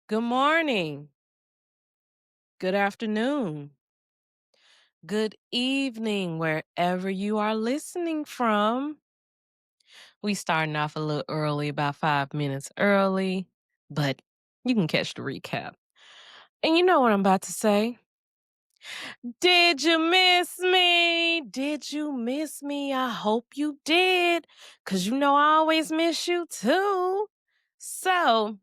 Good morning. Good afternoon. Good evening, wherever you are listening from. We starting off a little early, about 5 minutes early, but you can catch the recap. And you know what I'm about to say. Did you miss me? Did you miss me? I hope you did, because you know I always miss you too. So,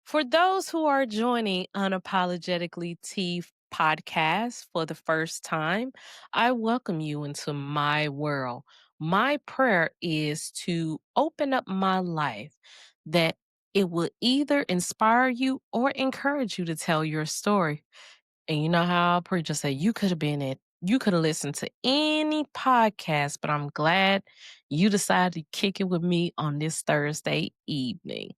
for those who are joining Unapologetically Tee Podcast for the first time, I welcome you into my world. My prayer is to open up my life that it will either inspire you or encourage you to tell your story. And you know how our preacher say you could have been it. You could have listened to any podcast, but I'm glad you decided to kick it with me on this Thursday evening.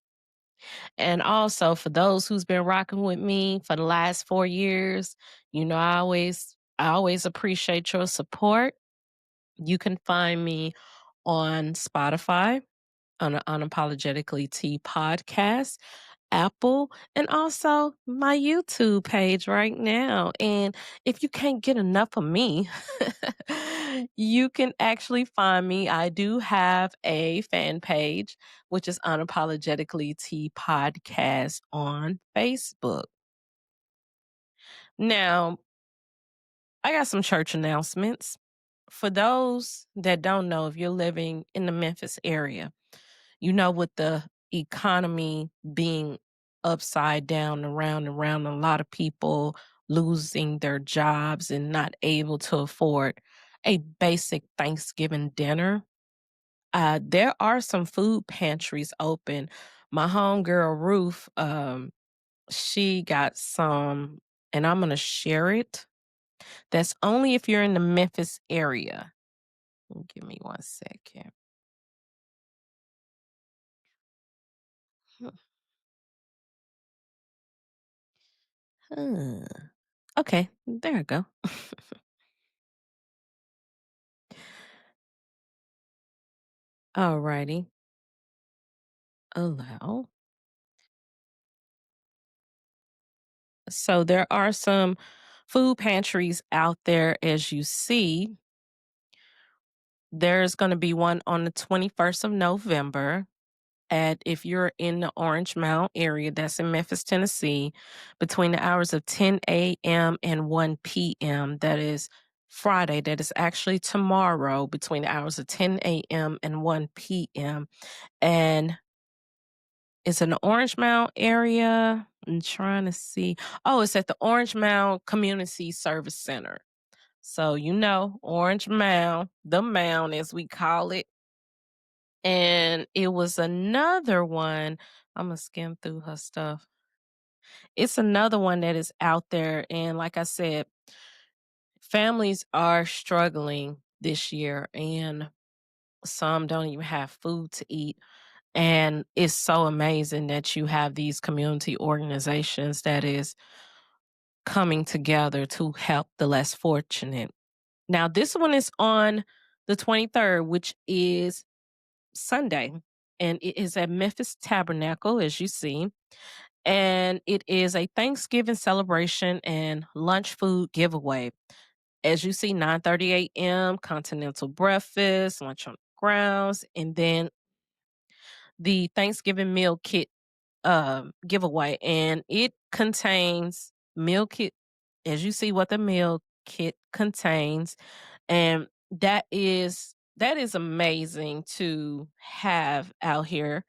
And also for those who's been rocking with me for the last 4 years, you know, I always appreciate your support. You can find me on Spotify on the Unapologetically Tee Podcast, Apple, and also my YouTube page right now. And if you can't get enough of me, you can actually find me. I do have a fan page, which is Unapologetically Tee Podcast on Facebook. Now, I got some church announcements. For those that don't know, if you're living in the Memphis area, you know, with the economy being upside down, around and around, a lot of people losing their jobs and not able to afford a basic Thanksgiving dinner. There are some food pantries open. My homegirl Ruth, she got some, and I'm gonna share it. That's only if you're in the Memphis area. Give me 1 second. Huh. Okay, there I go. Alrighty. Allow. So there are some food pantries out there, as you see. There's going to be one on the 21st of November. At if you're in the Orange Mound area, that's in Memphis, Tennessee, between the hours of 10 a.m. and 1 p.m. That is Friday. That is actually tomorrow, between the hours of 10 a.m. and 1 p.m. And it's in the Orange Mound area. I'm trying to see. Oh, it's at the Orange Mound Community Service Center. So, you know, Orange Mound, the mound as we call it. And it was another one. I'm going to skim through her stuff. It's another one that is out there. And like I said, families are struggling this year, and some don't even have food to eat. And it's so amazing that you have these community organizations that is coming together to help the less fortunate. Now, this one is on the 23rd, which is Sunday, and it is at Memphis Tabernacle, as you see. And it is a Thanksgiving celebration and lunch food giveaway. As you see, 9:30 a.m., continental breakfast, lunch on the grounds, and then the Thanksgiving meal kit giveaway. And it contains meal kit, as you see what the meal kit contains. And that is amazing to have out here.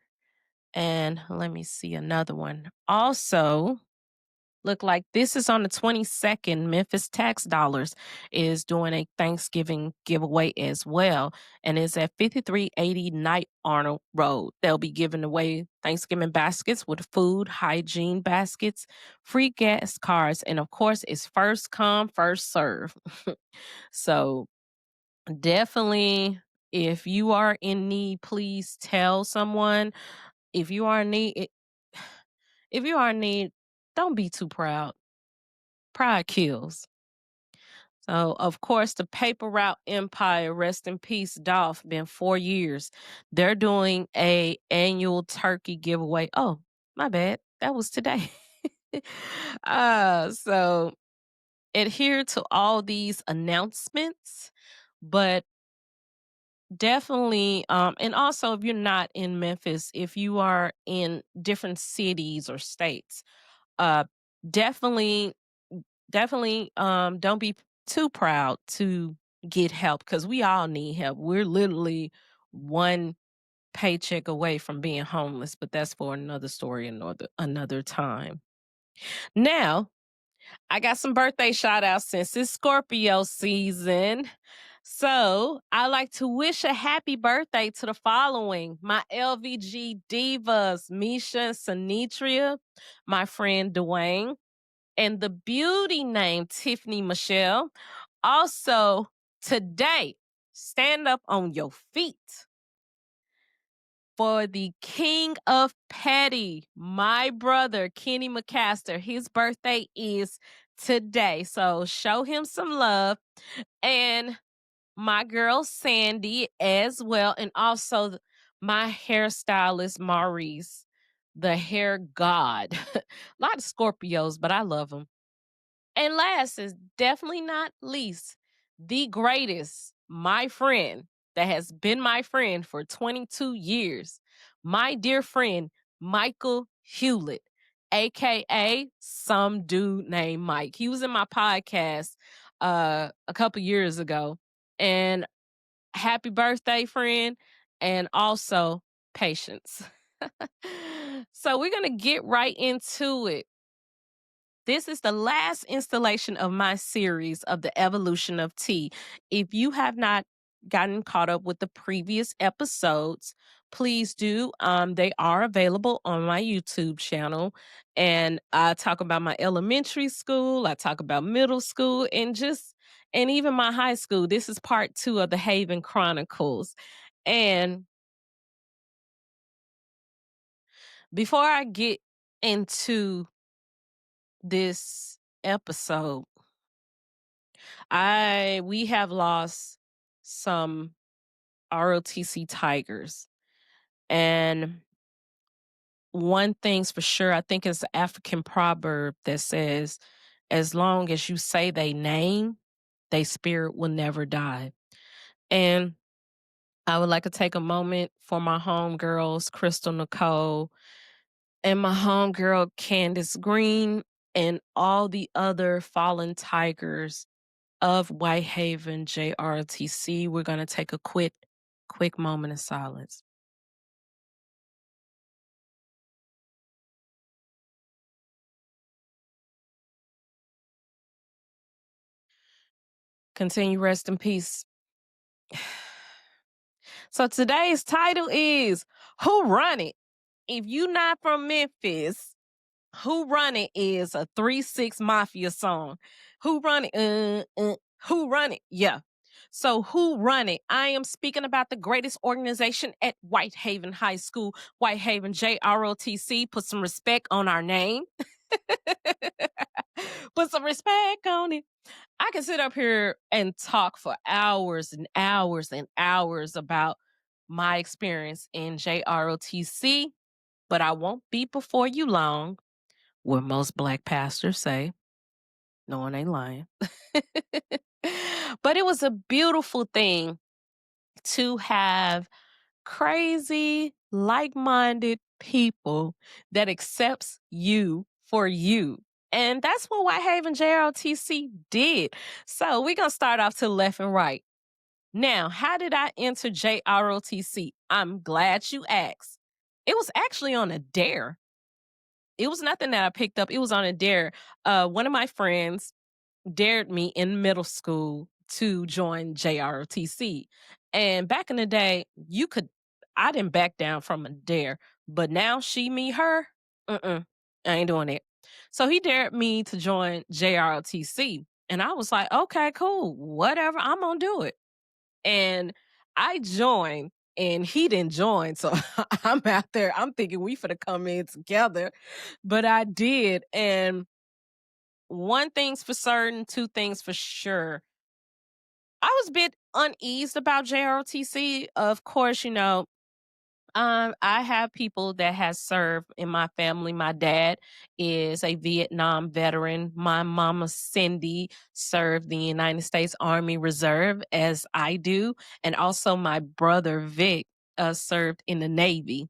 And let me see another one. Also, look like this is on the 22nd. Memphis Tax Dollars is doing a Thanksgiving giveaway as well. And it's at 5380 Knight Arnold Road. They'll be giving away Thanksgiving baskets with food, hygiene baskets, free gas cards, and of course, it's first come, first serve. So definitely, if you are in need, please tell someone. If you are in need, if you are in need, don't be too proud. Pride kills. So, of course, the Paper Route Empire, rest in peace, Dolph, been 4 years. They're doing a annual turkey giveaway. Oh, my bad. That was today. So adhere to all these announcements, but definitely, and also if you're not in Memphis, if you are in different cities or states, uh, definitely, definitely, don't be too proud to get help because we all need help. We're literally one paycheck away from being homeless, but that's for another story, another time. Now, I got some birthday shout outs since it's Scorpio season. So I like to wish a happy birthday to the following: my LVG divas, Misha and Sinitria, my friend Dwayne, and the beauty named Tiffany Michelle. Also, today, stand up on your feet for the king of petty, my brother, Kenny McCaster. His birthday is today. So show him some love. And my girl, Sandy, as well. And also my hairstylist, Maurice, the hair god. A lot of Scorpios, but I love them. And last is definitely not least, the greatest, my friend that has been my friend for 22 years, my dear friend, Michael Hewlett, AKA some dude named Mike. He was in my podcast a couple years ago. And happy birthday, friend, and also patience. So we're going to get right into it. This is the last installation of my series of the evolution of tea. If you have not gotten caught up with the previous episodes, please do. They are available on my YouTube channel. And I talk about my elementary school, I talk about middle school, and even my high school. This is part 2 of the Haven Chronicles. And before I get into this episode, we have lost some ROTC tigers. And one thing's for sure, I think it's an African proverb that says, as long as you say they name, they spirit will never die. And I would like to take a moment for my homegirls, Crystal Nicole, and my homegirl, Candace Green, and all the other fallen tigers of Whitehaven JROTC. We're going to take a quick moment of silence. Continue rest in peace. So today's title is Who Run It? If you not from Memphis, Who Run It is a 3-6 Mafia song. Who Run It? Who Run It? Yeah. So who run it? I am speaking about the greatest organization at Whitehaven High School, Whitehaven JROTC. Put some respect on our name. Put some respect on it. I can sit up here and talk for hours and hours and hours about my experience in JROTC, but I won't be before you long. What most black pastors say. No one ain't lying. But it was a beautiful thing to have crazy, like-minded people that accepts you for you. And that's what Whitehaven JROTC did. So we're going to start off to the left and right. Now, how did I enter JROTC? I'm glad you asked. It was actually on a dare. It was nothing that I picked up. It was on a dare. One of my friends dared me in middle school to join JROTC. And back in the day, I didn't back down from a dare, but now she, me, her, I ain't doing it. So he dared me to join JROTC. And I was like, okay, cool, whatever, I'm gonna do it. And I joined and he didn't join. So I'm out there, I'm thinking we finna come in together. But I did. And one thing's for certain, two things for sure. I was a bit uneased about JROTC. Of course, I have people that has served in my family. My dad is a Vietnam veteran. My mama Cindy served the United States Army Reserve as I do, and also my brother Vic served in the Navy.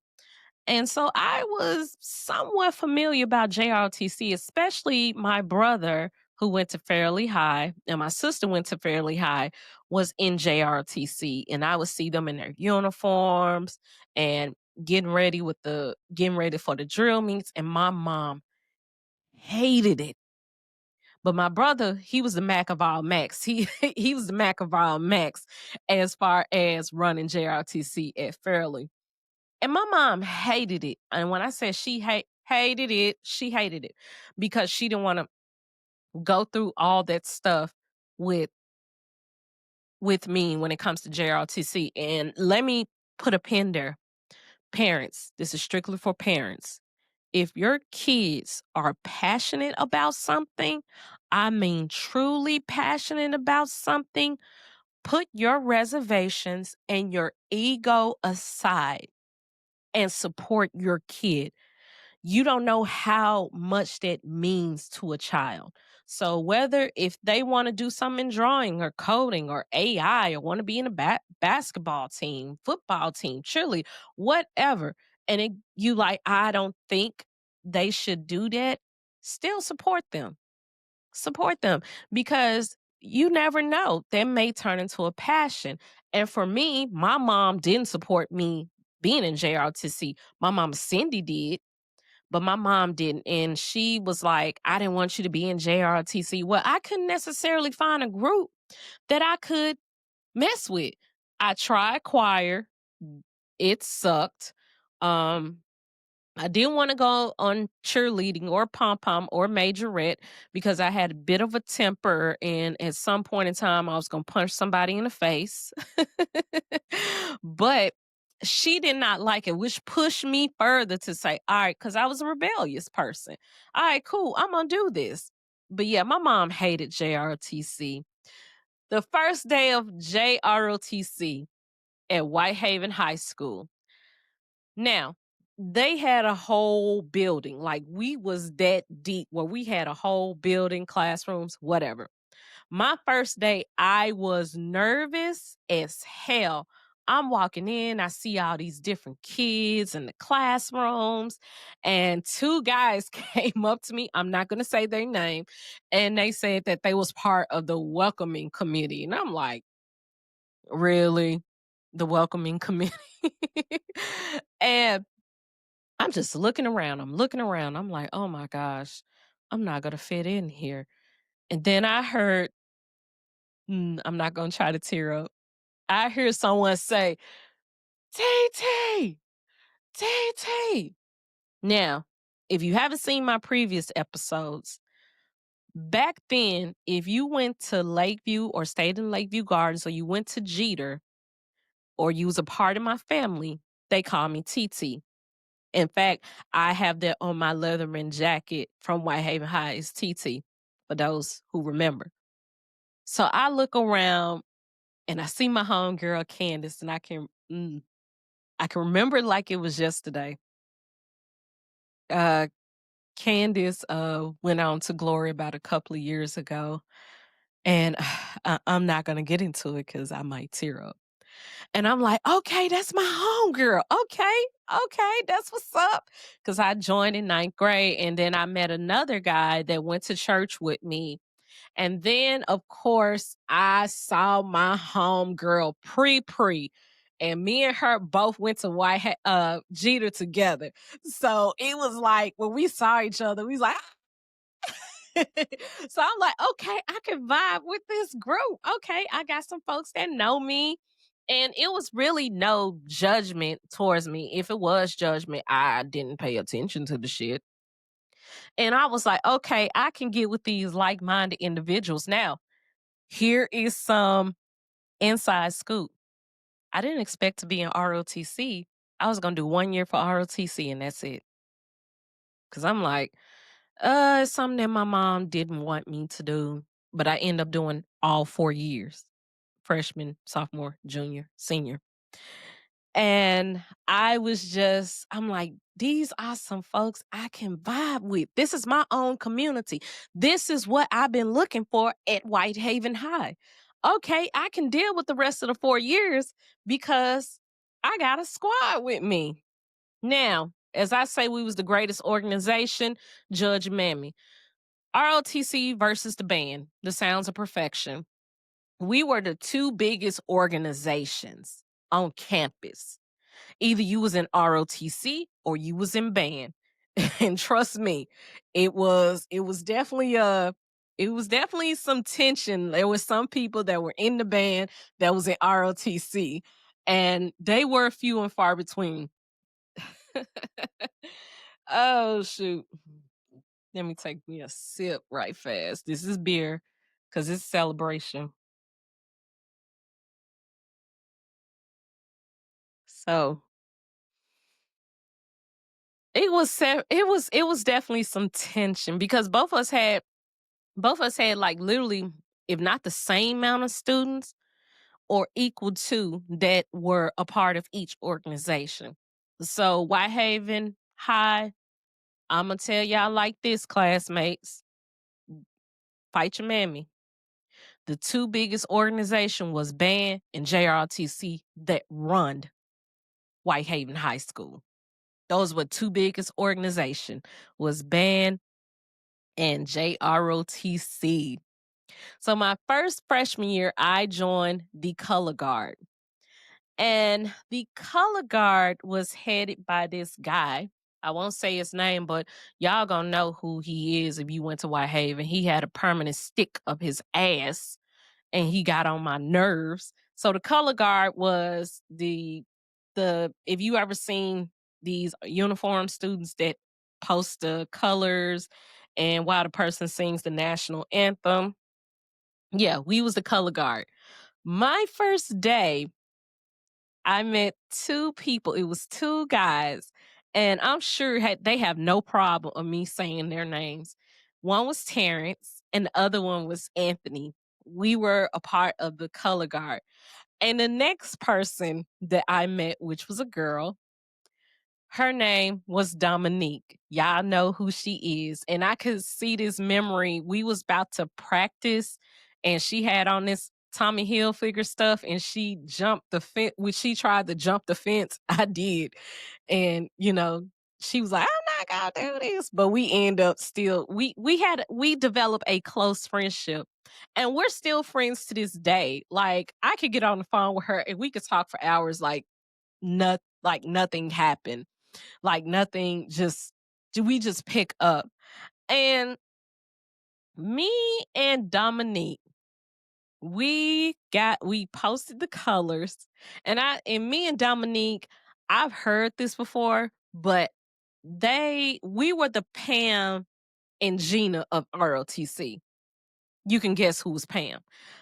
And so I was somewhat familiar about JROTC, especially my brother who went to Fairleigh High and my sister went to Fairleigh High was in JROTC, and I would see them in their uniforms and getting ready for the drill meets, and my mom hated it. But my brother, he was the Mac of all Macs. He was the Mac of all Macs as far as running JROTC at Fairleigh. And my mom hated it. And when I said hated it, she hated it because she didn't want to go through all that stuff with with me when it comes to JRTC. And let me put a pin there. Parents, this is strictly for parents. If your kids are passionate about something, I mean truly passionate about something, put your reservations and your ego aside and support your kid. You don't know how much that means to a child. So whether if they want to do something in drawing or coding or AI or want to be in a basketball team, football team, cheerleader, whatever, and you like, I don't think they should do that, still support them. Support them because you never know. That may turn into a passion. And for me, my mom didn't support me being in JRTC. My mom Cindy did, but my mom didn't. And she was like, I didn't want you to be in JRTC. Well, I couldn't necessarily find a group that I could mess with. I tried choir. It sucked. Um, I didn't want to go on cheerleading or pom pom or majorette because I had a bit of a temper. And at some point in time, I was going to punch somebody in the face. But she did not like it, which pushed me further to say, all right, because I was a rebellious person. All right, cool. I'm going to do this. But yeah, my mom hated JROTC. The first day of JROTC at Whitehaven High School. Now, they had a whole building. Like we was that deep where we had a whole building, classrooms, whatever. My first day, I was nervous as hell. I'm walking in, I see all these different kids in the classrooms, and two guys came up to me. I'm not going to say their name, and they said that they was part of the welcoming committee. And I'm like, really? The welcoming committee? And I'm just looking around. I'm looking around. I'm like, oh my gosh, I'm not going to fit in here. And then I heard, I'm not going to try to tear up. I hear someone say, Tay Tay, Tay Tay. Now, if you haven't seen my previous episodes, back then, if you went to Lakeview or stayed in Lakeview Gardens or you went to Jeter or you was a part of my family, they called me TT. In fact, I have that on my Leatherman jacket from Whitehaven High. It's TT for those who remember. So I look around and I see my homegirl Candace, and I can remember it like it was yesterday. Uh, Candace went on to glory about a couple of years ago, and I'm not gonna get into it because I might tear up. And I'm like, okay, that's my homegirl. Okay, that's what's up. Because I joined in ninth grade, and then I met another guy that went to church with me. And then, of course, I saw my homegirl pre, and me and her both went to Jeter together. So it was like when we saw each other, we was like, so I'm like, okay, I can vibe with this group. Okay, I got some folks that know me. And it was really no judgment towards me. If it was judgment, I didn't pay attention to the shit. And I was like, okay, I can get with these like minded individuals. Now, here is some inside scoop. I didn't expect to be in ROTC. I was going to do 1 year for ROTC and that's it. Because I'm like, it's something that my mom didn't want me to do, but I end up doing all 4 years, freshman, sophomore, junior, senior. And I'm like, these are some folks I can vibe with. This is my own community. This is what I've been looking for at Whitehaven High. Okay, I can deal with the rest of the 4 years because I got a squad with me. Now, as I say, we was the greatest organization, Judge Mammy. ROTC versus the band, the Sounds of Perfection. We were the two biggest organizations on campus. Either you was in ROTC or you was in band. And trust me, it was definitely some tension. There was some people that were in the band that was in ROTC, and they were few and far between. Oh shoot. Let me take me a sip right fast. This is beer because it's celebration. So it was definitely some tension because both of us had like literally, if not the same amount of students or equal to that were a part of each organization. So Whitehaven High, I'm gonna tell y'all like this, classmates, fight your mammy. The two biggest organization was band and JROTC that run Whitehaven High School. Those were two biggest organization was band and JROTC. So my first freshman year, I joined the color guard. And the color guard was headed by this guy. I won't say his name, but y'all gonna know who he is if you went to Whitehaven. He had a permanent stick up his ass and he got on my nerves. So the color guard was the if you ever seen these uniform students that post the colors and while the person sings the national anthem. Yeah, we was the color guard. My first day, I met two people. It was two guys, and I'm sure they have no problem of me saying their names. One was Terrence, and the other one was Anthony. We were a part of the color guard. And the next person that I met, which was a girl, her name was Dominique. Y'all know who she is. And I could see this memory. We was about to practice and she had on this Tommy Hilfiger stuff and she jumped the fence. When she tried to jump the fence, I did. And, she was like, I'm not gonna do this. But we end up still, we developed a close friendship. And we're still friends to this day. Like I could get on the phone with her and we could talk for hours like nothing happened, like nothing, just we just pick up. And me and Dominique, we posted the colors, and me and Dominique, I've heard this before, but we were the Pam and Gina of ROTC. You can guess who was Pam.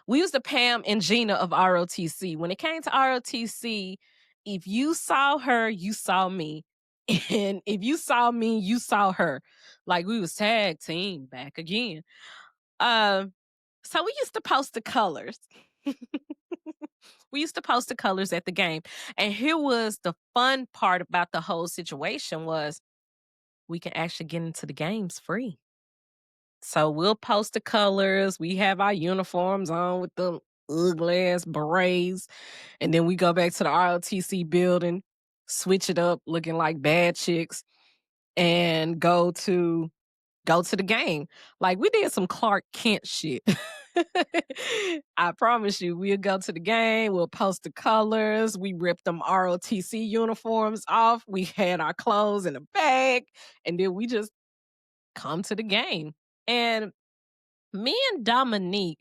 We was the Pam and Gina of ROTC. When it came to ROTC, if you saw her, you saw me. And if you saw me, you saw her. Like we was tag team back again. Um, so we used to post the colors. We used to post the colors at the game. And here was the fun part about the whole situation was we can actually get into the games free. So we'll post the colors. We have our uniforms on with the ugly ass berets. And then we go back to the ROTC building, switch it up looking like bad chicks, and go to the game. Like we did some Clark Kent shit. I promise you, we'll go to the game, we'll post the colors, we ripped them ROTC uniforms off, we had our clothes in a bag, and then we just come to the game. And me and Dominique,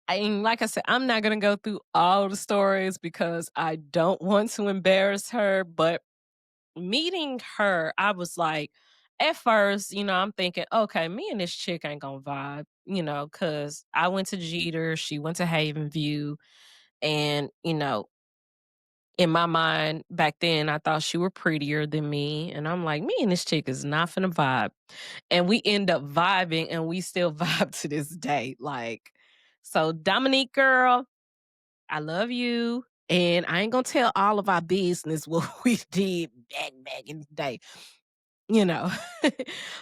and like I said, I'm not gonna go through all the stories because I don't want to embarrass her, but meeting her, I was like, at first, I'm thinking, okay, me and this chick ain't gonna vibe, because I went to Jeter, she went to Haven View, and in my mind back then, I thought she were prettier than me, and I'm like, me and this chick is not finna vibe, and we end up vibing, and we still vibe to this day, like. So Dominique, girl, I love you. And I ain't gonna tell all of our business what we did back in the day, you know.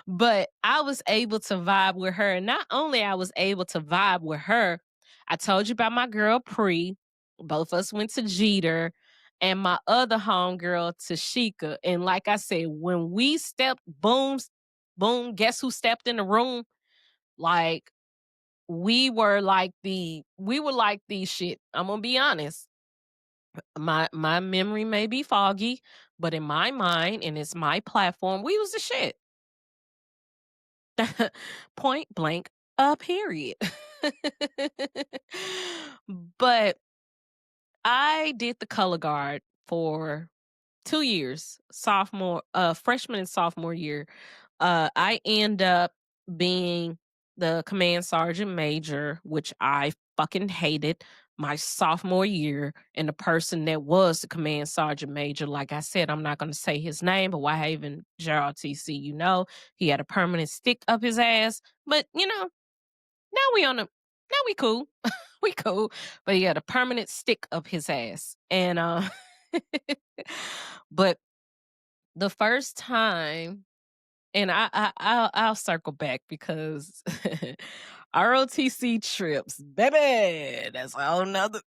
But I was able to vibe with her. And not only I was able to vibe with her, I told you about my girl Pre. Both of us went to Jeter and my other homegirl Tashika. And like I said, when we stepped, boom, guess who stepped in the room? Like we were like the shit. I'm gonna be honest. My memory may be foggy, but in my mind and it's my platform, we was the shit. Point blank, period. But I did the color guard for 2 years, freshman and sophomore year. I end up being the command sergeant major, which I fucking hated my sophomore year. And the person that was the command sergeant major, like I said, I'm not going to say his name, but Whitehaven JROTC, he had a permanent stick up his ass. But now now we cool. We cool. But he had a permanent stick up his ass. And but the first time, and I'll circle back because ROTC trips, baby. That's a whole nother.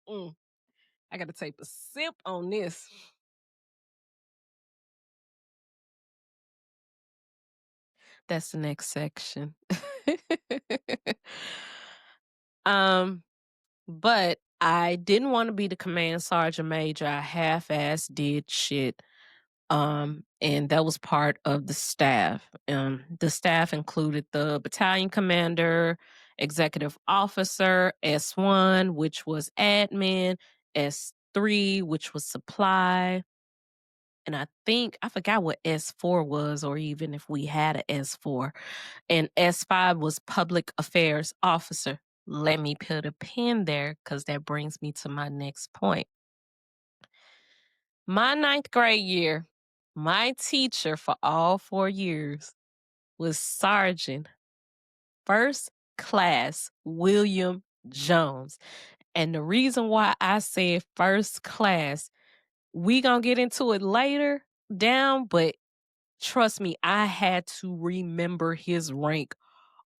Mm, I got to take a sip on this. That's the next section. um, but I didn't want to be the command sergeant major. I half-ass did shit. And that was part of the staff. The staff included the battalion commander, executive officer, S1, which was admin, S3, which was supply. And I forgot what S4 was, or even if we had an S4. And S5 was public affairs officer. Let me put a pin there because that brings me to my next point. My ninth grade year, my teacher for all 4 years was Sergeant First Class William Jones. And the reason why I said first class, we gonna get into it later down, but trust me, I had to remember his rank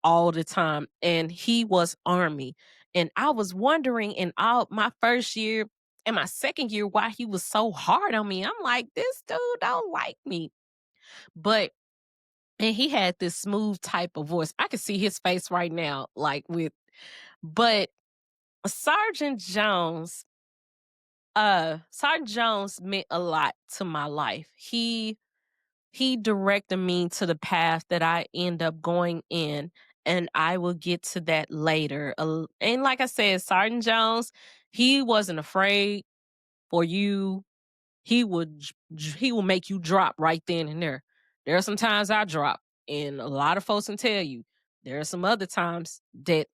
all the time. And he was Army. And I was wondering in all my first year and my second year why he was so hard on me. I'm like, this dude don't like me. But and he had this smooth type of voice. I can see his face right now, but Sergeant Jones meant a lot to my life. He directed me to the path that I end up going in, and I will get to that later. And like I said, Sergeant Jones, he wasn't afraid for you. He will make you drop right then and there. There are some times I drop, and a lot of folks can tell you there are some other times that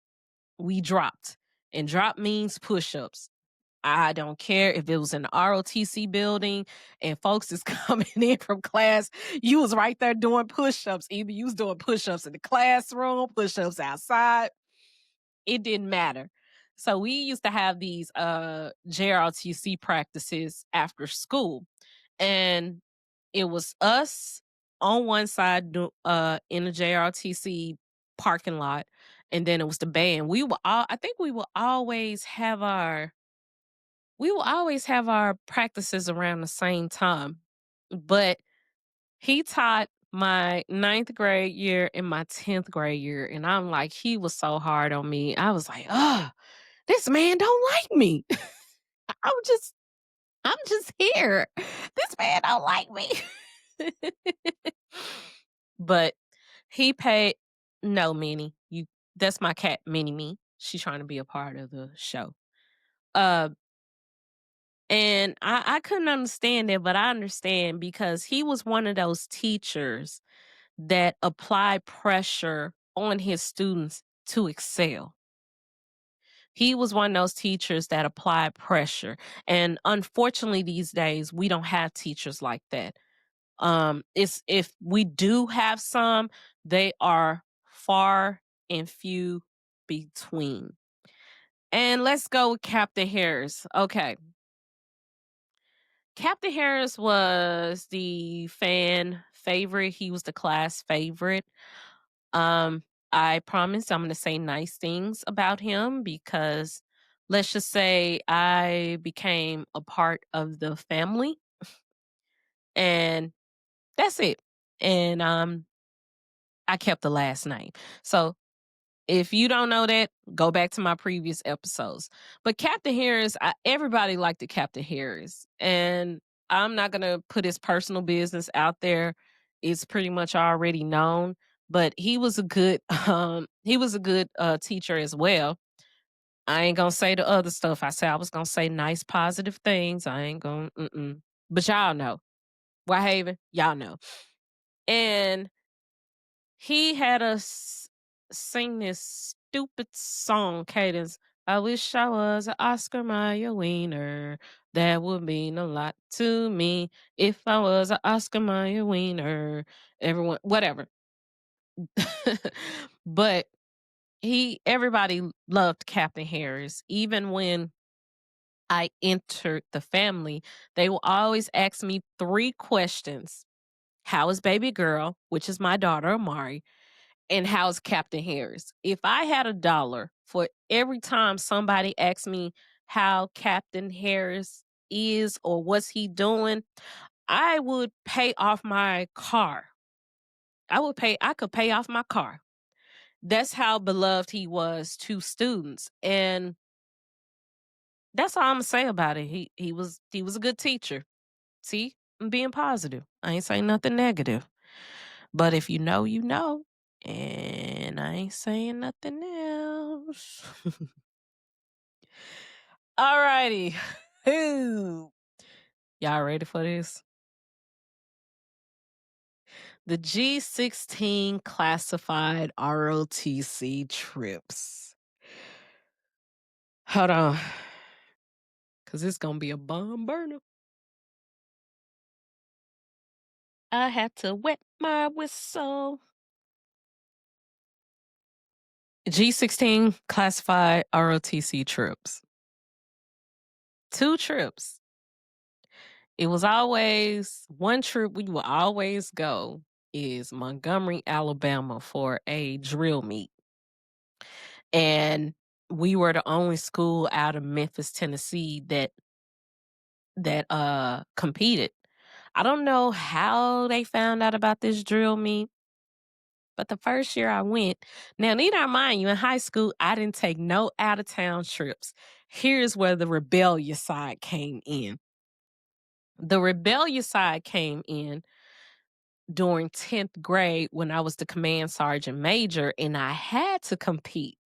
we dropped. And drop means push-ups. I don't care if it was in the ROTC building and folks is coming in from class. You was right there doing push-ups. Either you was doing push-ups in the classroom, push-ups outside. It didn't matter. So we used to have these JROTC practices after school. And it was us on one side in the JROTC parking lot. And then it was the band. I think we will always have our practices around the same time. But he taught my ninth grade year and my 10th grade year. And I'm like, he was so hard on me. I was like, this man don't like me. I'm just, I'm just here. This man don't like me. But he paid no, Minnie. That's my cat, Minnie Me. She's trying to be a part of the show. Uh And I couldn't understand it, but I understand because he was one of those teachers that applied pressure on his students to excel. He was one of those teachers that applied pressure. And unfortunately, these days, we don't have teachers like that. It's if we do have some, they are far and few between. And let's go with Captain Harris. Okay. Captain Harris was the fan favorite. He was the class favorite. Um, I promise I'm going to say nice things about him because let's just say I became a part of the family and that's it. And I kept the last name. So if you don't know that, go back to my previous episodes. But Captain Harris, everybody liked the Captain Harris. And I'm not going to put his personal business out there. It's pretty much already known. But he was a good teacher as well. I ain't gonna say the other stuff. I said I was gonna say nice, positive things. I ain't gonna. But y'all know, Whitehaven, y'all know. And he had us sing this stupid song cadence. I wish I was an Oscar Mayer wiener. That would mean a lot to me if I was an Oscar Mayer wiener. Everyone, whatever. But everybody loved Captain Harris. Even when I entered the family, they will always ask me 3 questions. How is baby girl, which is my daughter Amari, and how's Captain Harris? If I had $1 for every time somebody asked me how Captain Harris is or what's he doing, I would pay off my car. I could pay off my car. That's how beloved he was to students. And that's all I'm gonna say about it. He was a good teacher. See, I'm being positive. I ain't saying nothing negative. But if you know, you know. And I ain't saying nothing else. All righty. Y'all ready for this? The G16 classified ROTC trips. Hold on. Because it's going to be a bomb burner. I had to wet my whistle. G16 classified ROTC trips. 2 trips. It was always one trip we would always go is Montgomery, Alabama for a drill meet. And we were the only school out of Memphis, Tennessee that competed. I don't know how they found out about this drill meet, but the first year I went, now need I mind you, in high school, I didn't take no out of town trips. Here's where the rebellious side came in. The rebellious side came in during 10th grade when I was the command sergeant major and I had to compete.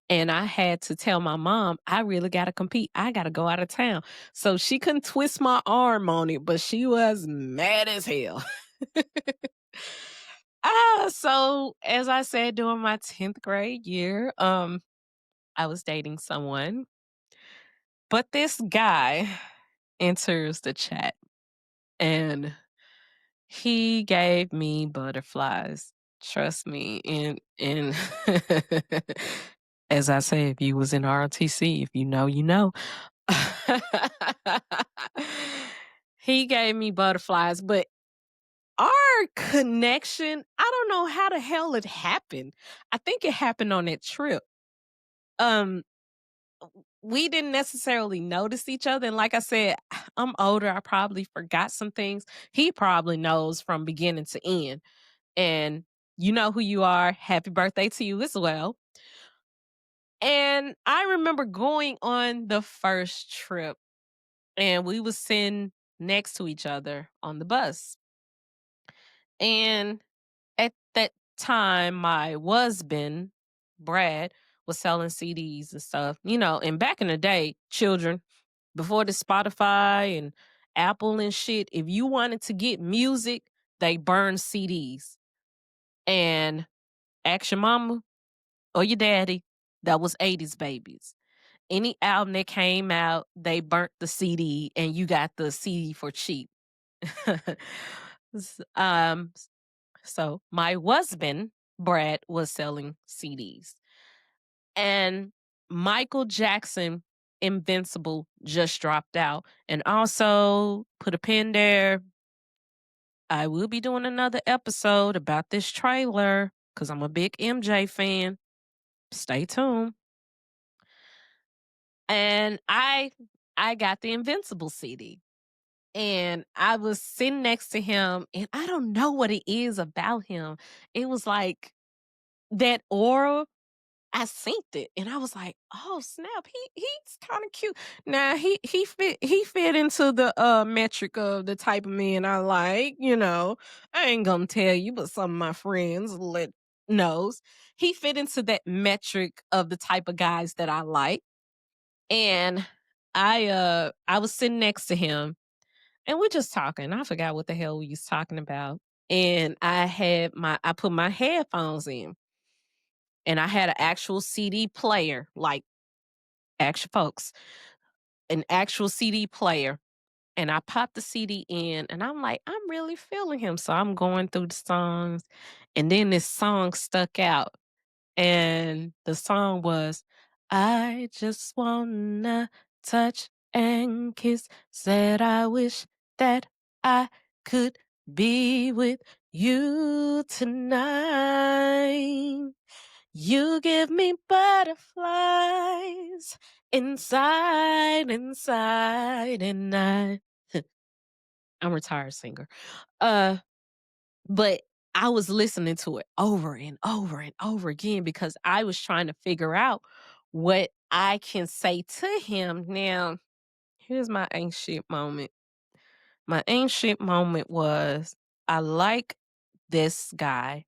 And I had to tell my mom, I really got to compete. I got to go out of town. So she couldn't twist my arm on it, but she was mad as hell. So as I said, during my 10th grade year, I was dating someone. But this guy enters the chat and he gave me butterflies. Trust me. And as I say, if you was in ROTC, if you know, you know. He gave me butterflies, but our connection, I don't know how the hell it happened. I think it happened on that trip. Um, we didn't necessarily notice each other. And like I said, I'm older. I probably forgot some things. He probably knows from beginning to end. And you know who you are. Happy birthday to you as well. And I remember going on the first trip and we was sitting next to each other on the bus. And at that time, my husband, Brad, was selling CDs and stuff. You know, and back in the day, children, before the Spotify and Apple and shit, if you wanted to get music, they burned CDs. And ask your mama or your daddy, that was 80s babies. Any album that came out, they burnt the CD and you got the CD for cheap. S- um, so my husband, Brad, was selling CDs. And Michael Jackson Invincible just dropped out. And also, put a pin there. I will be doing another episode about this trailer because I'm a big MJ fan. Stay tuned. And I got the Invincible CD. And I was sitting next to him, and I don't know what it is about him. It was like that aura. I synced it, and I was like, "Oh snap, he's kind of cute." Now he fit into the metric of the type of man I like. I ain't gonna tell you, but some of my friends let knows he fit into that metric of the type of guys that I like. And I was sitting next to him, and we're just talking. I forgot what the hell we was talking about. And I put my headphones in, and I had an actual CD player, like actual folks, an actual CD player. And I popped the CD in, and I'm like, I'm really feeling him. So I'm going through the songs, and then this song stuck out. And the song was, I just wanna touch and kiss. Said I wish that I could be with you tonight. You give me butterflies inside, and I'm a retired singer. Uh, but I was listening to it over and over and over again because I was trying to figure out what I can say to him. Now, here's my ancient moment. My ancient moment was I like this guy,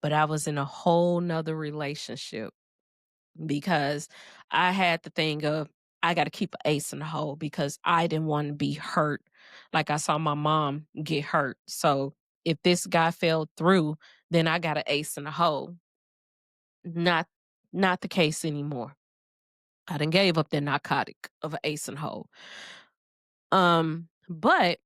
but I was in a whole nother relationship because I had the thing of I got to keep an ace in the hole because I didn't want to be hurt. Like I saw my mom get hurt. So if this guy fell through, then I got an ace in the hole. Not not the case anymore. I done gave up the narcotic of an ace in the hole. But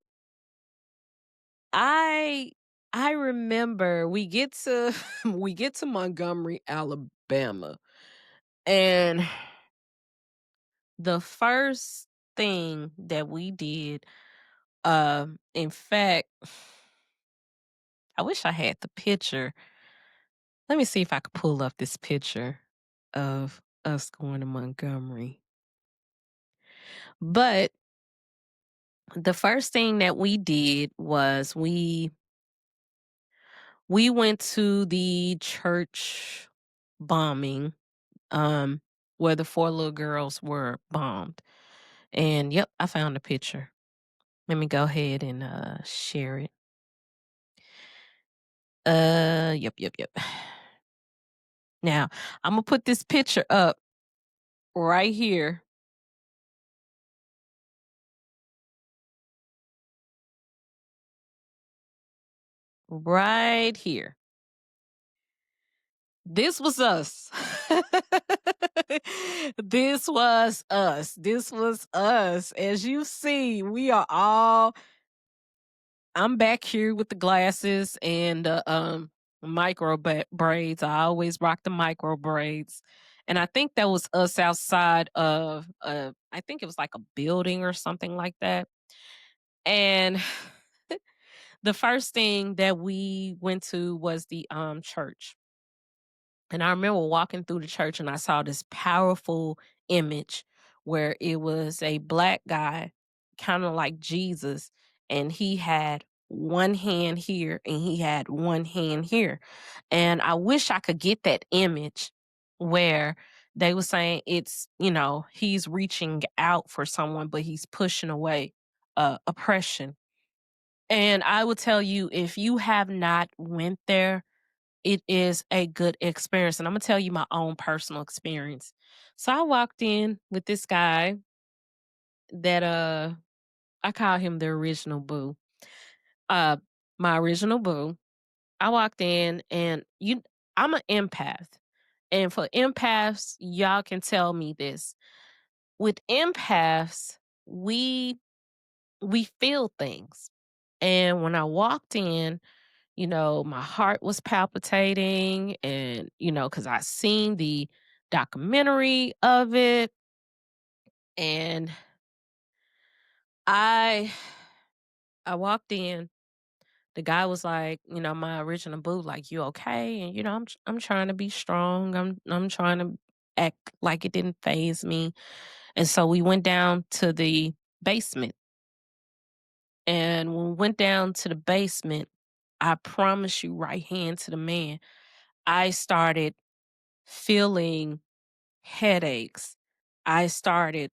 I I remember we get to we get to Montgomery, Alabama, and the first thing that we did, in fact, I wish I had the picture. Let me see if I could pull up this picture of us going to Montgomery. But the first thing that we did was we went to the church bombing, um, where the 4 little girls were bombed. And yep, I found a picture. Let me go ahead and share it. Yep. Now, I'm gonna put this picture up right here. Right here. This was us. This was us. This was us. As you see, we are all I'm back here with the glasses and the braids. I always rock the micro braids. And I think that was us outside of I think it was like a building or something like that. And the first thing that we went to was the church. And I remember walking through the church and I saw this powerful image where it was a black guy, kind of like Jesus, and he had one hand here and he had one hand here. And I wish I could get that image where they were saying he's reaching out for someone, but he's pushing away oppression. And I would tell you, if you have not went there, it is a good experience. And I'm gonna tell you my own personal experience. So I walked in with this guy that I call him the original boo. Uh my original boo. I walked in and I'm an empath. And for empaths, y'all can tell me this. With empaths, we feel things. And when I walked in, my heart was palpitating, and because I seen documentary of it. And I I walked in. The guy was like, my original boo, like, "You okay?" And I'm trying to be strong. I'm trying to act like it didn't phase me. And so we went down to the basement. And when we went down to the basement, I promise you, right hand to the man, I started feeling headaches. I started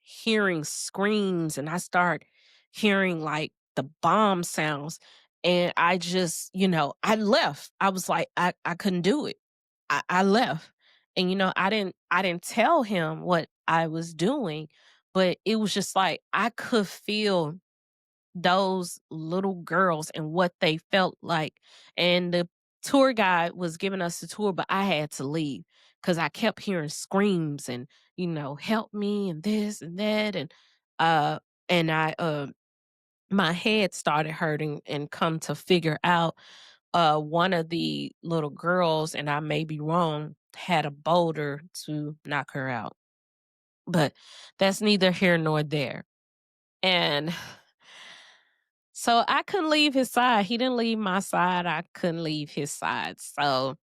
hearing screams, and I start hearing like the bomb sounds. And I just, I left. I was like, I couldn't do it. I left. And I didn't tell him what I was doing, but it was just like I could feel those little girls and what they felt like. And the tour guide was giving us the tour, but I had to leave because I kept hearing screams and, help me and this and that. Uh and I my head started hurting, and come to figure out one of the little girls, and I may be wrong, had a boulder to knock her out. But that's neither here nor there. And so I couldn't leave his side. He didn't leave my side. I couldn't leave his side. So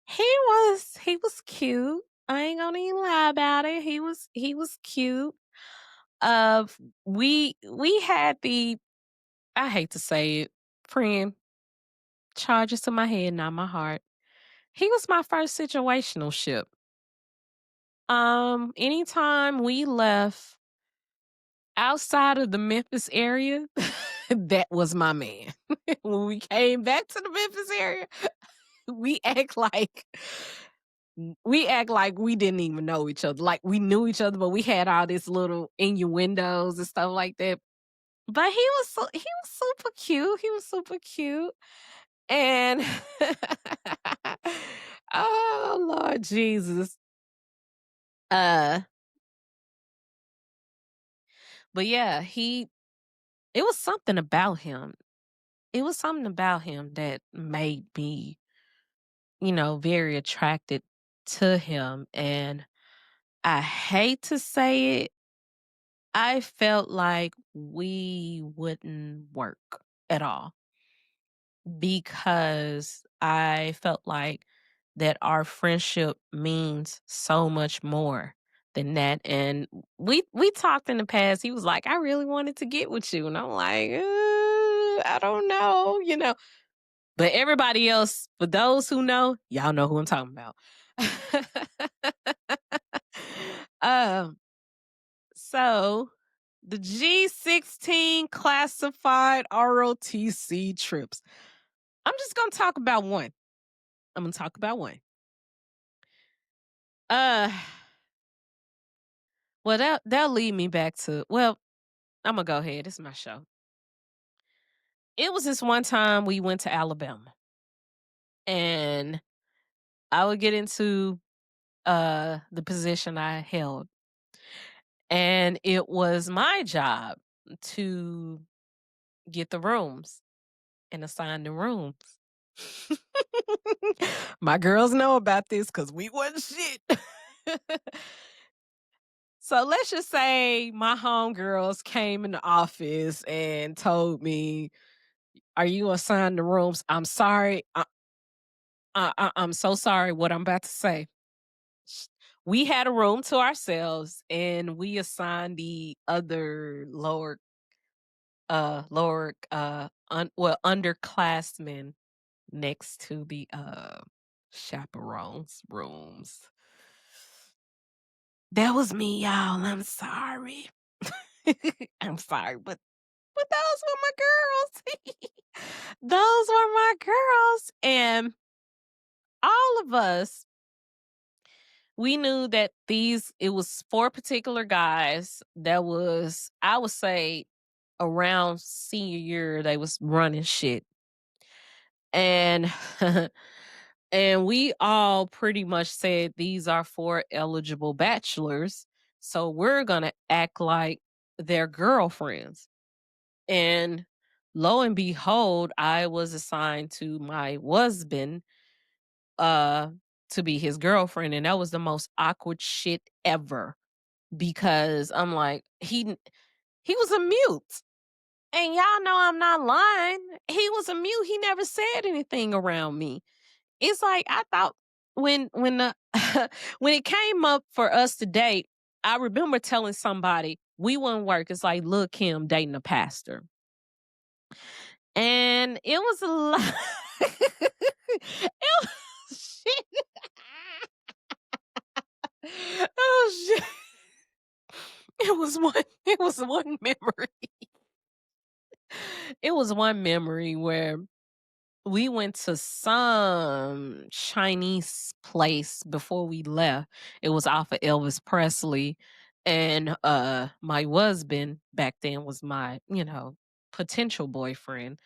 he was cute. I ain't gonna even lie about it. He was cute. We had the, I hate to say it, friend, charges to my head, not my heart. He was my first situational ship. Anytime we left outside of the Memphis area, that was my man. When we came back to the Memphis area, we act like we act like we didn't even know each other. Like we knew each other, but we had all this little innuendos and stuff like that. But he was super cute. He was super cute. And oh Lord Jesus. Uh but yeah, it was something about him. It was something about him that made me, very attracted to him. And I hate to say it, I felt like we wouldn't work at all because I felt like that our friendship means so much more than that. And we talked in the past. He was like, "I really wanted to get with you," and I'm like, I don't know. But everybody else, for those who know, y'all know who I'm talking about. um, so the G16 classified ROTC trips. I'm just gonna talk about one. I'm gonna talk about one. Uh, well, that'll lead me back to. Well, I'm gonna go ahead. This is my show. It was this one time we went to Alabama, and I would get into the position I held, and it was my job to get the rooms and assign the rooms. My girls know about this because we wasn't shit. So let's just say my homegirls came in the office and told me, "Are you assigned the rooms?" I'm sorry. I'm so sorry what I'm about to say. We had a room to ourselves, and we assigned the other underclassmen next to the chaperones rooms. That was me, y'all. I'm sorry. I'm sorry, but those were my girls. Those were my girls. And all of us, we knew that it was four particular guys that was, I would say, around senior year, they was running shit. And and we all pretty much said these are four eligible bachelors. So we're gonna act like their girlfriends. And lo and behold, I was assigned to my husband uh to be his girlfriend, and that was the most awkward shit ever because I'm like, he was a mute. And y'all know I'm not lying. He was a mute. He never said anything around me. It's like I thought when the when it came up for us to date, I remember telling somebody we wouldn't work. It's like, look, Kim dating a pastor. And it was a lot. It was shit. Oh shit. It was one memory. It was one memory where we went to some Chinese place before we left. It was off of Elvis Presley. And my husband back then was my, potential boyfriend.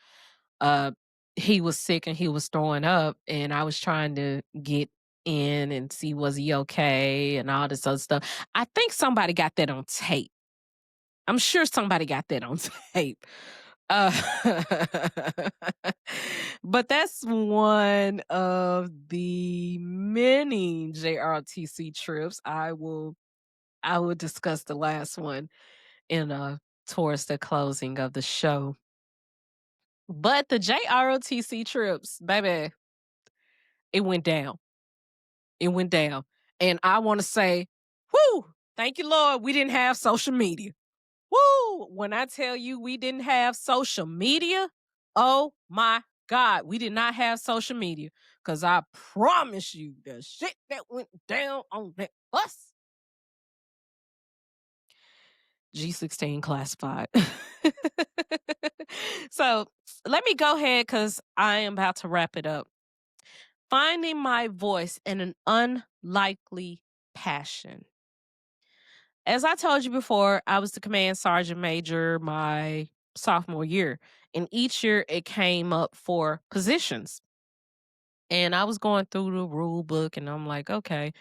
Uh he was sick and he was throwing up and I was trying to get in and see was he okay and all this other stuff. I think somebody got that on tape. I'm sure somebody got that on tape. Uh, but that's one of the many JROTC trips. I will discuss the last one in towards the closing of the show. But the JROTC trips, baby, it went down. It went down. And I want to say, whoo, thank you, Lord, we didn't have social media. Woo! When I tell you we didn't have social media, oh my God, we did not have social media. Because I promise you, the shit that went down on that bus. G16 classified. So let me go ahead because I am about to wrap it up. Finding my voice in an unlikely passion. As I told you before, I was the command sergeant major my sophomore year. And each year it came up for positions. And I was going through the rule book and I'm like, okay.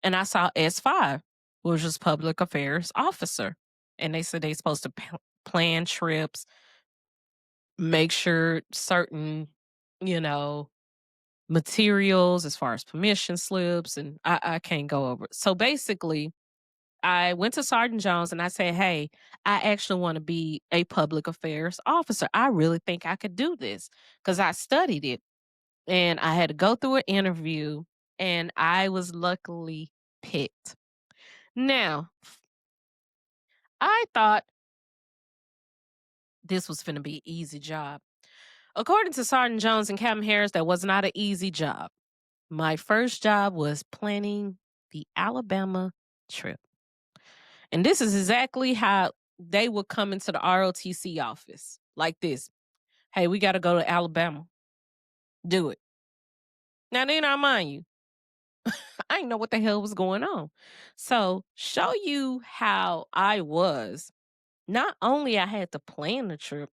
And I saw S5, which was public affairs officer. And they said they're supposed to plan trips, make sure certain, you know, materials as far as permission slips. And I can't go over it. So basically, I went to Sergeant Jones and I said, hey, I actually want to be a public affairs officer. I really think I could do this because I studied it and I had to go through an interview and I was luckily picked. Now, I thought this was going to be an easy job. According to Sergeant Jones and Captain Harris, that was not an easy job. My first job was planning the Alabama trip. And this is exactly how they would come into the ROTC office like this. Hey, we got to go to Alabama. Do it. Now, then I mind you, I didn't know what the hell was going on. So, show you how I was. Not only I had to plan the trip,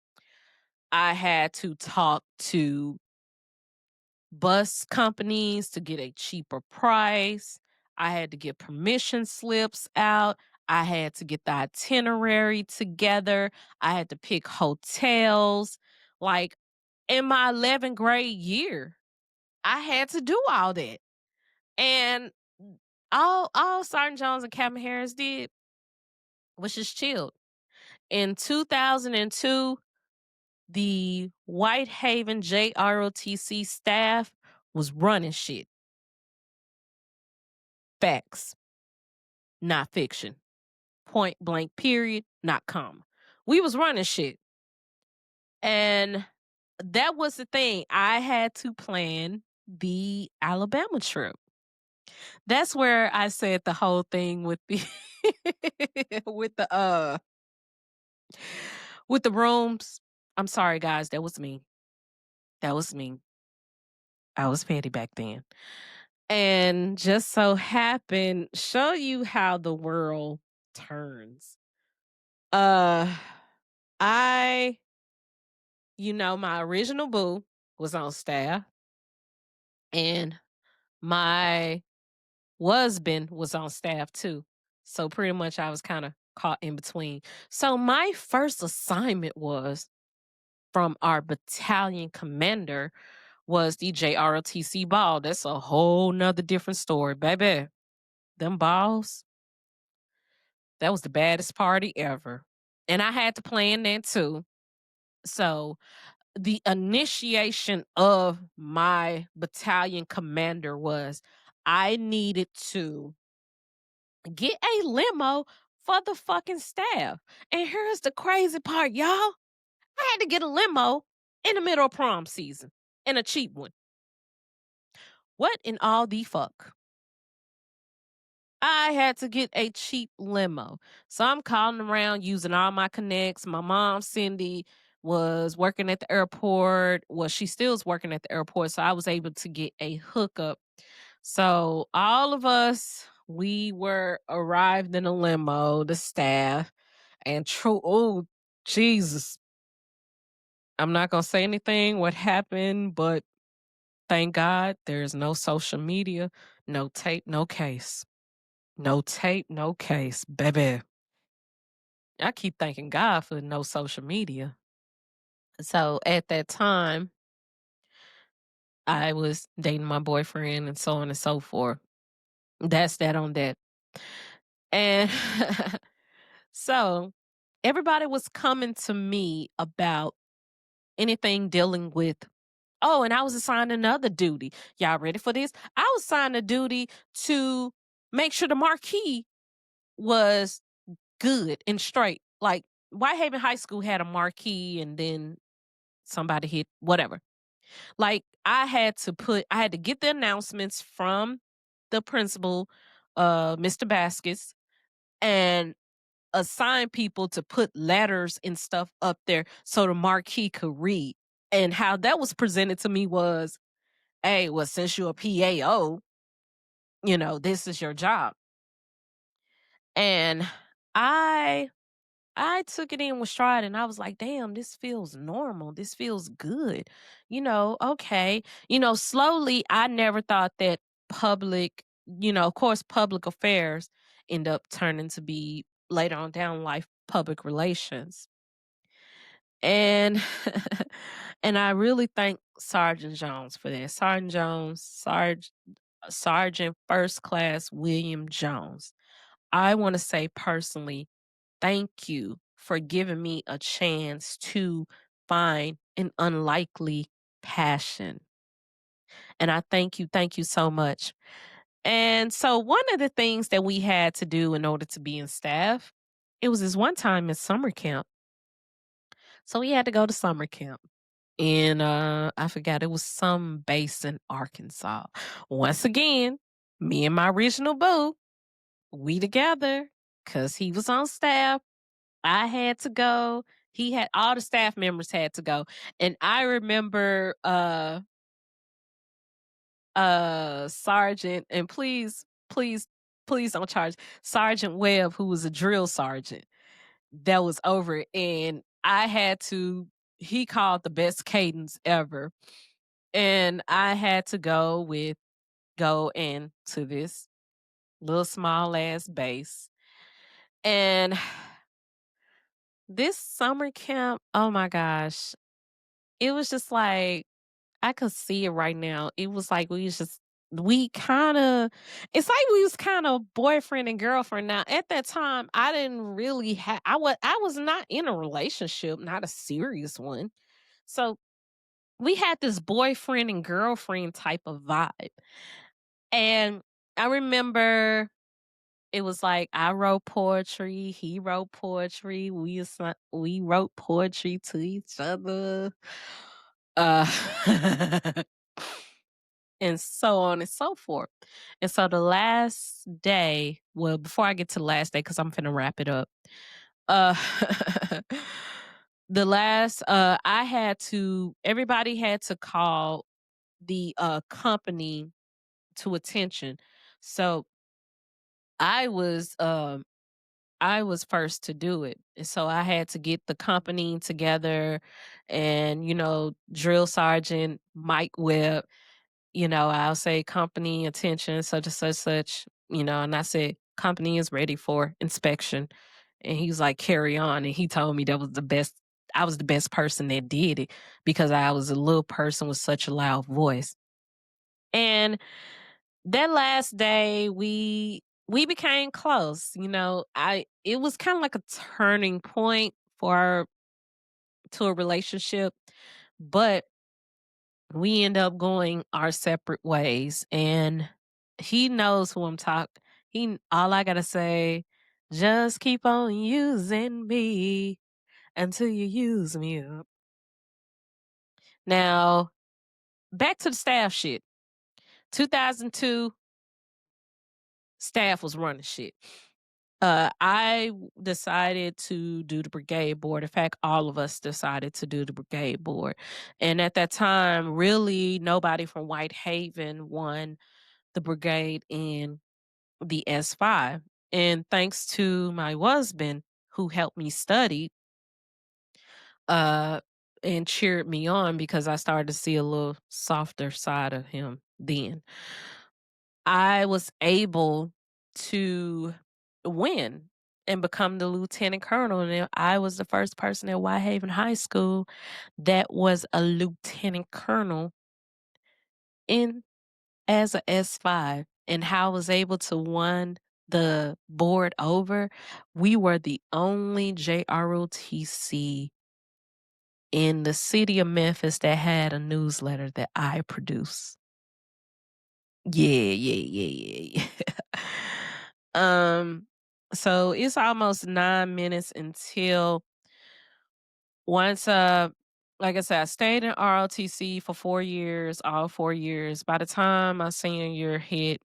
I had to talk to bus companies to get a cheaper price. I had to get permission slips out. I had to get the itinerary together. I had to pick hotels. Like in my 11th grade year, I had to do all that. And all Sergeant Jones and Captain Harris did was just chilled. In 2002, the Whitehaven JROTC staff was running shit. Facts, not fiction. Point blank, period, not comma. We was running shit. And that was the thing. I had to plan the Alabama trip. That's where I said the whole thing with the with the rooms. I'm sorry guys, that was me. That was me. I was petty back then. And just so happened, show you how the world turns. Uh I my original boo was on staff and my husband was on staff too. So pretty much I was kind of caught in between. So my first assignment was from our battalion commander was the JROTC ball. That's a whole nother different story, baby. Them balls, that was the baddest party ever. And I had to plan that too. So the initiation of my battalion commander was I needed to get a limo for the fucking staff. And here's the crazy part, y'all. I had to get a limo in the middle of prom season and a cheap one. What in all the fuck? I had to get a cheap limo. So I'm calling around using all my connects. My mom, Cindy, was working at the airport. Well, she still is working at the airport. So I was able to get a hookup. So all of us, we were arrived in a limo, the staff, and true, oh, Jesus. I'm not going to say anything what happened, but thank God there's no social media, no tape, no case. No tape, no case, baby. I keep thanking God for no social media. So at that time, I was dating my boyfriend and so on and so forth. That's that on that. And so everybody was coming to me about anything dealing with, oh, and I was assigned another duty. Y'all ready for this? I was assigned a duty to make sure the marquee was good and straight. Like Whitehaven High School had a marquee and then somebody hit whatever. Like I had to get the announcements from the principal, Mr. Baskets, and assign people to put letters and stuff up there so the marquee could read. And how that was presented to me was, hey, well, since you're a PAO, this is your job. And I took it in with stride and I was like, damn, this feels normal. This feels good. Okay. Slowly, I never thought that public, of course, public affairs end up turning to be later on down life public relations. And and I really thank Sergeant Jones for that. Sergeant Jones, Sergeant First Class William Jones. I want to say personally, thank you for giving me a chance to find an unlikely passion. And I thank you so much. And so one of the things that we had to do in order to be in staff, it was this one time in summer camp. So we had to go to summer camp. And I forgot, it was some base in Arkansas. Once again, me and my original boo, we together, because he was on staff. I had to go. All the staff members had to go. And I remember Sergeant, and please don't charge Sergeant Webb, who was a drill sergeant that was over it. And he called the best cadence ever. And I had to go into this little small ass base. And this summer camp, oh my gosh, it was just like, I could see it right now. It was like it's like we was kind of boyfriend and girlfriend. Now, at that time, I didn't really I was not in a relationship, not a serious one. So we had this boyfriend and girlfriend type of vibe. And I remember it was like I wrote poetry, he wrote poetry, we wrote poetry to each other. Uh and so on and so forth. And so the last day, well, before I get to the last day, because I'm finna wrap it up. Uh everybody had to call the company to attention. So I was first to do it. And so I had to get the company together and, drill sergeant Mike Webb, I'll say company attention, such and such, and I said, company is ready for inspection. And he was like, carry on. And he told me that was the best I was the best person that did it because I was a little person with such a loud voice. And that last day we became close. It was kind of like a turning point to a relationship, but we end up going our separate ways, and he knows who I'm talking. He All I gotta say, just keep on using me until you use me up. Now, back to the staff shit. 2002, staff was running shit. I decided to do the brigade board. In fact, all of us decided to do the brigade board. And at that time, really nobody from Whitehaven won the brigade in the S5. And thanks to my husband who helped me study uh and cheered me on because I started to see a little softer side of him then. I was able to win and become the lieutenant colonel. And I was the first person at Whitehaven High School that was a lieutenant colonel in as a S5. And how I was able to win the board over, we were the only JROTC in the city of Memphis that had a newsletter that I produced. Yeah. Um, so it's almost 9 minutes until once, like I said, I stayed in ROTC for 4 years, all 4 years. By the time my senior year hit,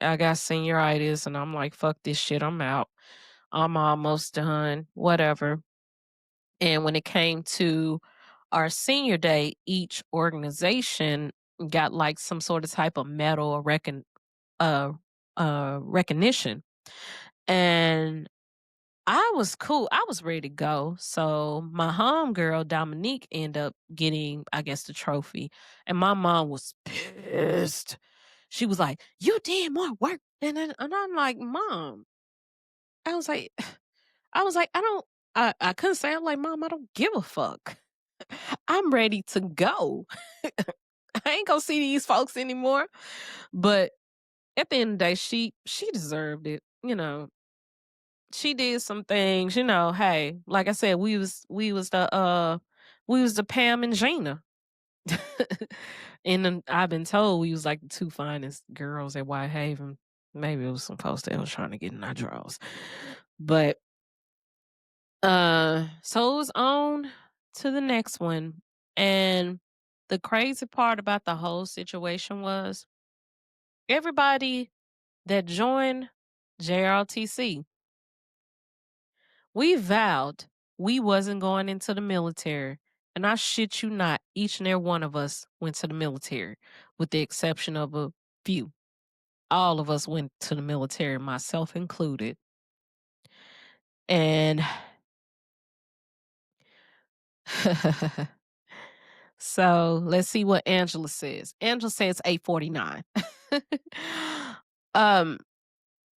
I got senioritis and I'm like, "Fuck this shit, I'm out. I'm almost done, whatever." And when it came to our senior day, each organization got like some sort of type of medal or uh, recognition. And I was cool. I was ready to go. So my homegirl Dominique ended up getting, I guess, the trophy. And my mom was pissed. She was like, "You did more work." And I'm like, "Mom," I was like, I don't I couldn't say, I'm like, "Mom, I don't give a fuck. I'm ready to go. I ain't gonna see these folks anymore." But at the end of the day, she deserved it. She did some things, hey, like I said, we was the Pam and Gina. And then I've been told we was like the two finest girls at Whitehaven. Maybe it was some folks that was trying to get in our drawers. But so it was on to the next one. And the crazy part about the whole situation was everybody that joined JRTC, we vowed we wasn't going into the military. And I shit you not, each and every one of us went to the military, with the exception of a few. All of us went to the military, myself included. And so let's see what Angela says. Angela says 8:49. um,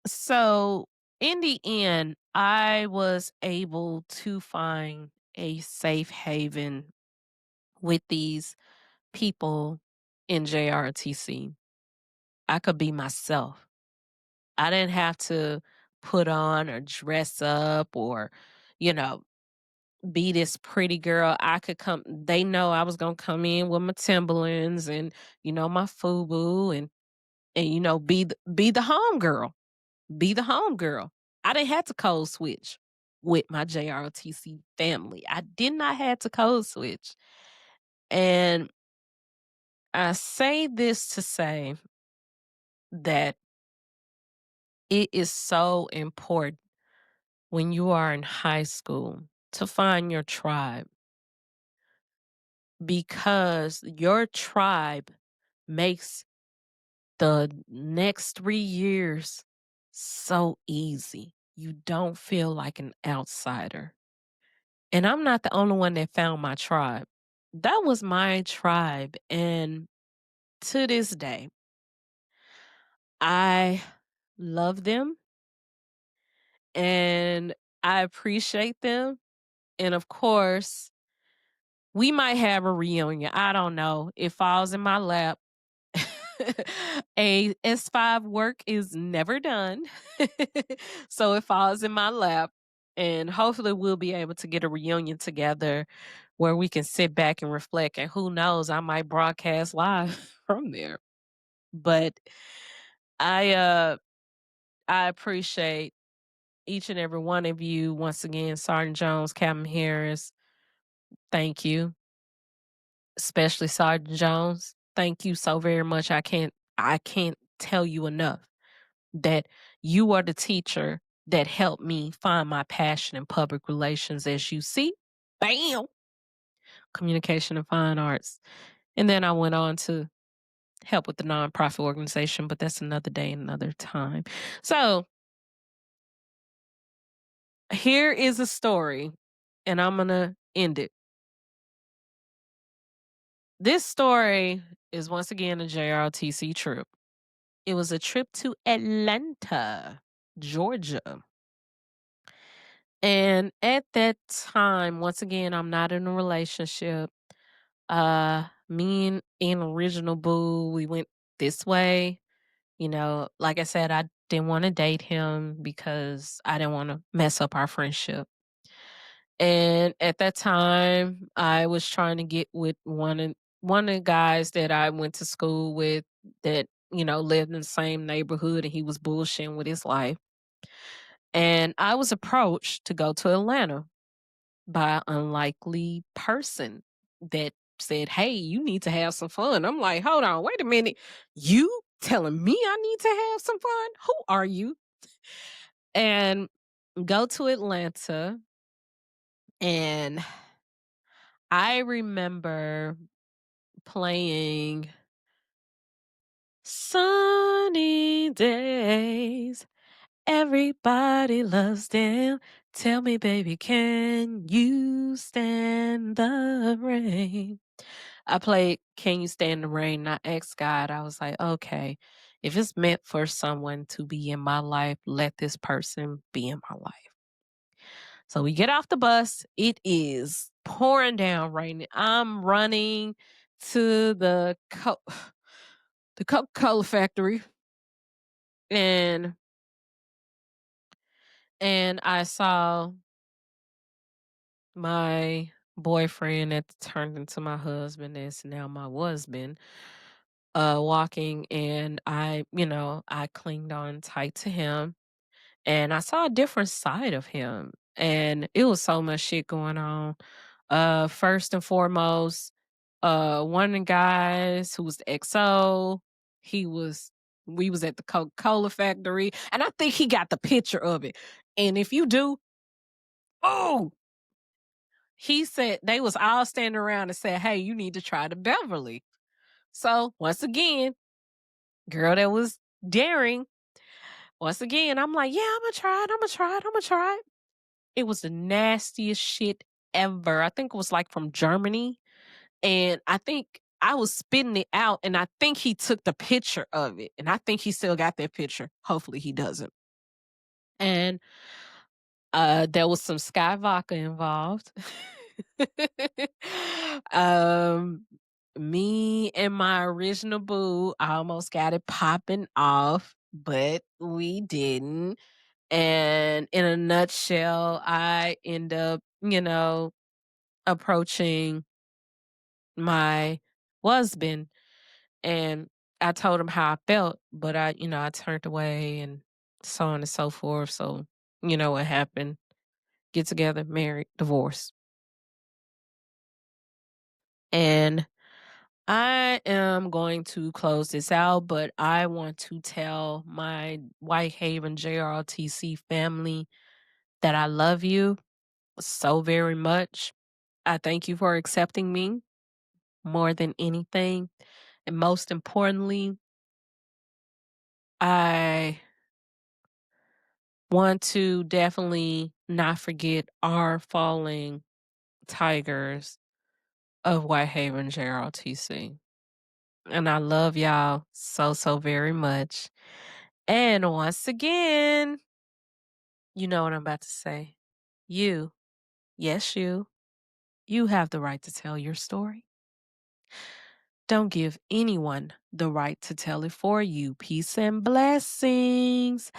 so in the end, I was able to find a safe haven with these people in JRTC. I could be myself. I didn't have to put on or dress up or, you know, be this pretty girl. They know I was going to come in with my Timberlands and, my FUBU and, be the home girl, be the home girl. I didn't have to code switch with my JROTC family. I did not have to code switch. And I say this to say that it is so important when you are in high school to find your tribe, because your tribe makes the next 3 years so easy. You don't feel like an outsider. And I'm not the only one that found my tribe. That was my tribe. And to this day, I love them and I appreciate them. And of course, We might have a reunion. I don't know. It falls in my lap. A S5 work is never done. So it falls in my lap. And hopefully we'll be able to get a reunion together where we can sit back and reflect. And who knows, I might broadcast live from there. But I I appreciate each and every one of you. Once again, Sergeant Jones, Captain Harris, thank you. Especially Sergeant Jones. Thank you so very much. I can't tell you enough that you are the teacher that helped me find my passion in public relations. As you see, bam, communication and fine arts. And then I went on to help with the nonprofit organization, but that's another day, another time. So here is a story, and I'm going to end it. This story is once again a JROTC trip. It was a trip to Atlanta, Georgia. And at that time, once again, I'm not in a relationship. Me and original boo, we went this way. Like I said, I didn't want to date him because I didn't want to mess up our friendship. And at that time, I was trying to get with one of the guys that I went to school with that, lived in the same neighborhood, and he was bullshitting with his life. And I was approached to go to Atlanta by an unlikely person that said, "Hey, you need to have some fun." I'm like, "Hold on, wait a minute. You telling me I need to have some fun? Who are you?" And go to Atlanta. And I remember playing Sunny Days. Everybody loves them. Tell me, baby, can you stand the rain? I played Can You Stand the Rain? And I asked God, I was like, okay, if it's meant for someone to be in my life, let this person be in my life. So we get off the bus. It is pouring down raining. I'm running to the Coca-Cola factory, and I saw my boyfriend that turned into my husband, that's now my husband, walking, and I clinged on tight to him, and I saw a different side of him, and it was so much shit going on. First and foremost, one of the guys who was the XO, he was we was at the Coca-Cola factory, and I think he got the picture of it. And if you do, oh, he said they was all standing around and said, "Hey, you need to try the Beverly." So once again, girl that was daring. Once again, I'm like, "Yeah, I'm gonna try it. I'm gonna try it. I'm gonna try it." It was the nastiest shit ever. I think it was like from Germany. And I think I was spitting it out, and I think he took the picture of it. And I think he still got that picture. Hopefully he doesn't. And there was some Sky Vodka involved. um Me and my original boo almost got it popping off, but we didn't. And in a nutshell, I end up, approaching my husband, and I told him how I felt, but I turned away and so on and so forth. So, what happened? Get together, married, divorce. And I am going to close this out, but I want to tell my Whitehaven JROTC family that I love you so very much. I thank you for accepting me more than anything. And most importantly, I want to definitely not forget our falling tigers of Whitehaven JROTC. And I love y'all so, so very much. And once again, you know what I'm about to say. You, yes, you You have the right to tell your story. Don't give anyone the right to tell it for you. Peace and blessings.